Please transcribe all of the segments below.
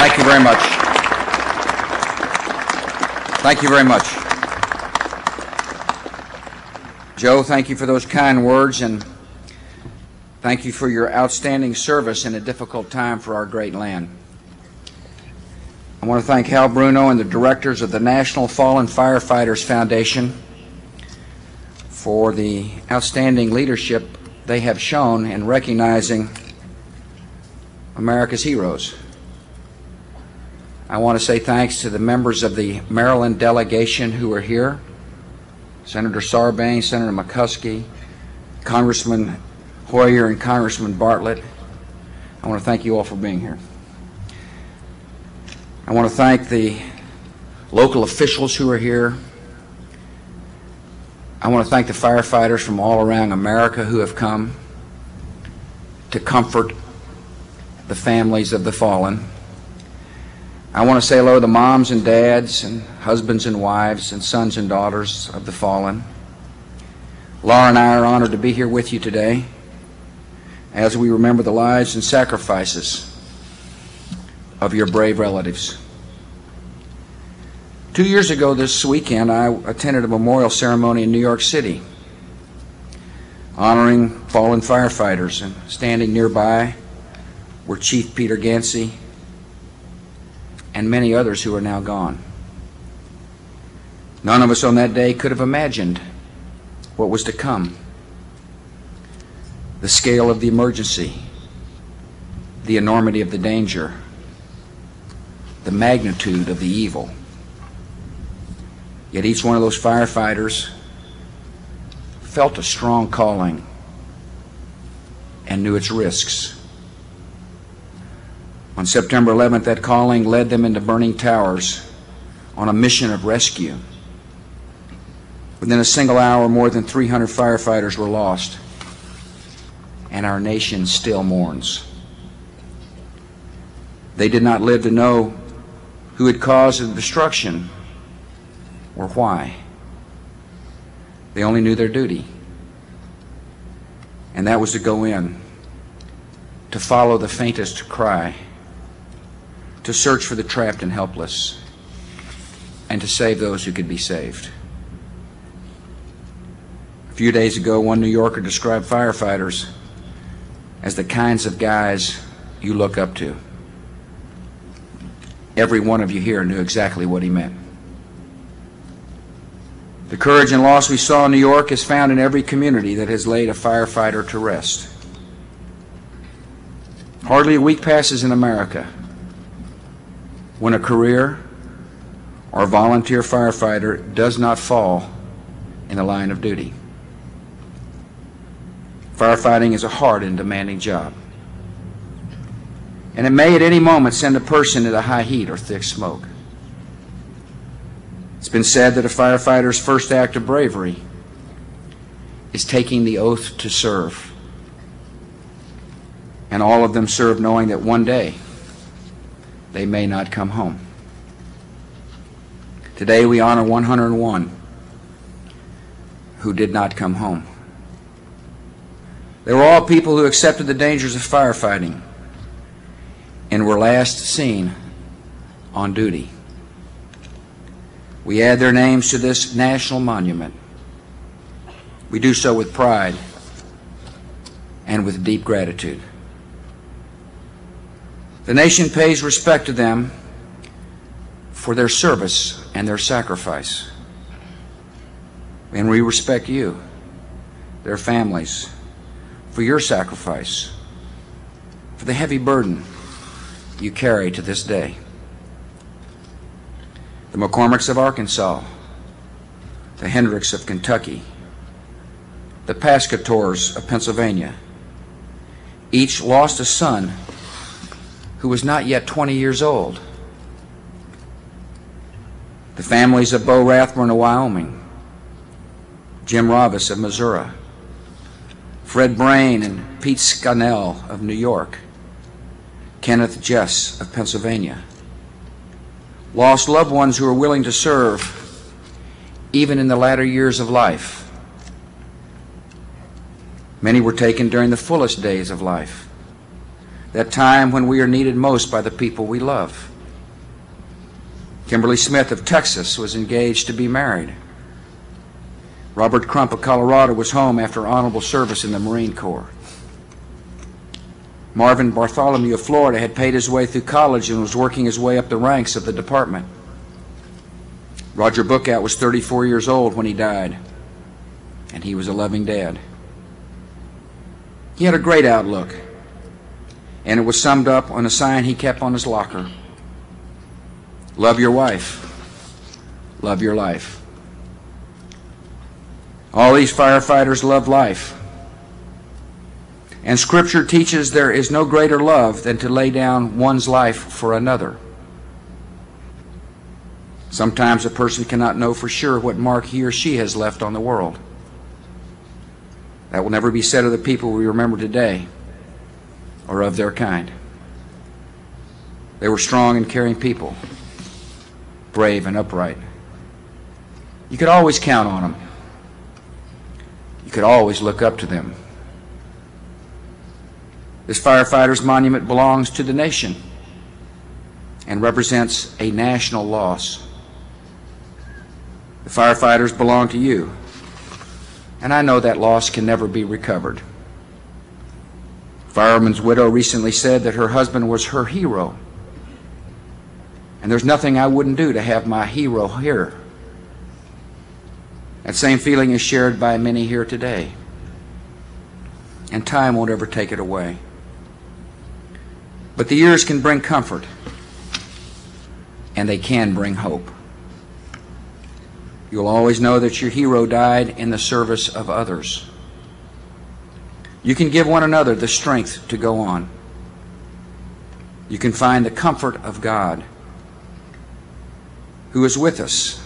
Thank you very much. Thank you very much. Joe, thank you for those kind words, and thank you for your outstanding service in a difficult time for our great land. I want to thank Hal Bruno and the directors of the National Fallen Firefighters Foundation for the outstanding leadership they have shown in recognizing America's heroes. I want to say thanks to the members of the Maryland delegation who are here, Senator Sarbanes, Senator McCuskey, Congressman Hoyer, and Congressman Bartlett. I want to thank you all for being here. I want to thank the local officials who are here. I want to thank the firefighters from all around America who have come to comfort the families of the fallen. I want to say hello to moms and dads and husbands and wives and sons and daughters of the fallen. Laura and I are honored to be here with you today as we remember the lives and sacrifices of your brave relatives. 2 years ago this weekend, I attended a memorial ceremony in New York City honoring fallen firefighters, and standing nearby were Chief Peter Gansey and many others who are now gone. None of us on that day could have imagined what was to come. The scale of the emergency, the enormity of the danger, the magnitude of the evil. Yet each one of those firefighters felt a strong calling and knew its risks. On September 11th, that calling led them into burning towers on a mission of rescue. Within a single hour, more than 300 firefighters were lost, and our nation still mourns. They did not live to know who had caused the destruction or why. They only knew their duty, and that was to go in, to follow the faintest cry, to search for the trapped and helpless, and to save those who could be saved. A few days ago, one New Yorker described firefighters as the kinds of guys you look up to. Every one of you here knew exactly what he meant. The courage and loss we saw in New York is found in every community that has laid a firefighter to rest. Hardly a week passes in America when a career or volunteer firefighter does not fall in the line of duty. Firefighting is a hard and demanding job, and it may at any moment send a person into high heat or thick smoke. It's been said that a firefighter's first act of bravery is taking the oath to serve, and all of them serve knowing that one day they may not come home. Today we honor 101 who did not come home. They were all people who accepted the dangers of firefighting and were last seen on duty. We add their names to this national monument. We do so with pride and with deep gratitude. The nation pays respect to them for their service and their sacrifice. And we respect you, their families, for your sacrifice, for the heavy burden you carry to this day. The McCormicks of Arkansas, the Hendricks of Kentucky, the Pascators of Pennsylvania, each lost a son who was not yet 20 years old. The families of Bo Rathburn of Wyoming, Jim Ravis of Missouri, Fred Brain and Pete Scannell of New York, Kenneth Jess of Pennsylvania, lost loved ones who were willing to serve even in the latter years of life. Many were taken during the fullest days of life, that time when we are needed most by the people we love. Kimberly Smith of Texas was engaged to be married. Robert Crump of Colorado was home after honorable service in the Marine Corps. Marvin Bartholomew of Florida had paid his way through college and was working his way up the ranks of the department. Roger Bookout was 34 years old when he died, and he was a loving dad. He had a great outlook, and it was summed up on a sign he kept on his locker. Love your wife. Love your life. All these firefighters love life. And Scripture teaches there is no greater love than to lay down one's life for another. Sometimes a person cannot know for sure what mark he or she has left on the world. That will never be said of the people we remember today or of their kind. They were strong and caring people, brave and upright. You could always count on them. You could always look up to them. This firefighter's monument belongs to the nation and represents a national loss. The firefighters belong to you, and I know that loss can never be recovered. Fireman's widow recently said that her husband was her hero, and there's nothing I wouldn't do to have my hero here. That same feeling is shared by many here today, and time won't ever take it away. But the years can bring comfort, and they can bring hope. You'll always know that your hero died in the service of others. You can give one another the strength to go on. You can find the comfort of God, who is with us,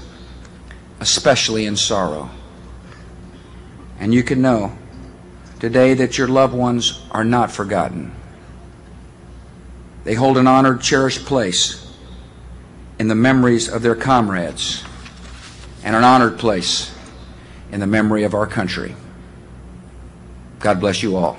especially in sorrow. And you can know today that your loved ones are not forgotten. They hold an honored, cherished place in the memories of their comrades and an honored place in the memory of our country. God bless you all.